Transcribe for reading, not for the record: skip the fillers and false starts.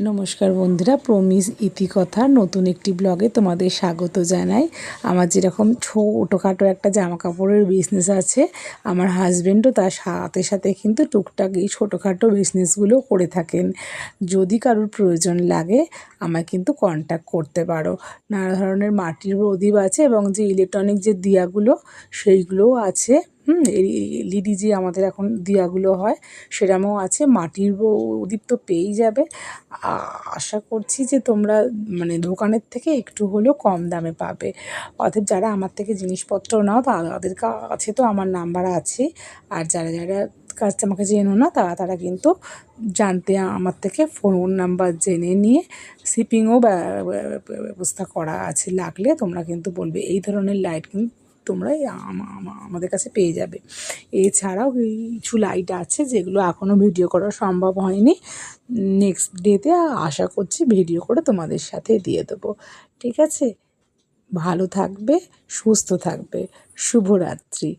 নমস্কার বন্ধুরা, প্রমিস ইতিকথার নতুন একটি ব্লগে তোমাদের স্বাগত জানাই। আমার যেরকম ছোটোখাটো একটা জামা কাপড়ের বিজনেস আছে, আমার হাজব্যান্ডও তার সাথে সাথে কিন্তু টুকটাক এই ছোটোখাটো বিজনেসগুলো করে থাকেন। যদি কারোর প্রয়োজন লাগে আমায় কিন্তু কন্ট্যাক্ট করতে পারো। নানা ধরনের মাটির প্রদীপ আছে এবং যে ইলেকট্রনিক যে দিয়াগুলো সেইগুলোও আছে। এলইডি যে আমাদের এখন দিয়াগুলো হয় সেরকমও আছে। মাটির প্রদীপ তো পেয়েই যাবে। আশা করছি যে তোমরা দোকানের থেকে একটু হলেও কম দামে পাবে। অতএব যারা আমার থেকে জিনিসপত্র নাও তাদের কাছে তো আমার নাম্বার আছে। আর যারা যারা কাছে আমাকে চেনো না তারা কিন্তু জানতে আমার থেকে ফোন নাম্বার জেনে নিয়ে শিপিংও ব্যবস্থা করা আছে। লাগলে তোমরা কিন্তু বলবে। এই ধরনের লাইট কিন্তু তোমরা আমাদের কাছে পেয়ে যাবে। এছাড়াও কিছু লাইট আছে যেগুলো এখনও ভিডিও করা সম্ভব হয়নি। নেক্সট ডেতে আশা করছি ভিডিও করে তোমাদের সাথে দিয়ে দেবো। ঠিক আছে, ভালো থাকবে, সুস্থ থাকবে। শুভরাত্রি।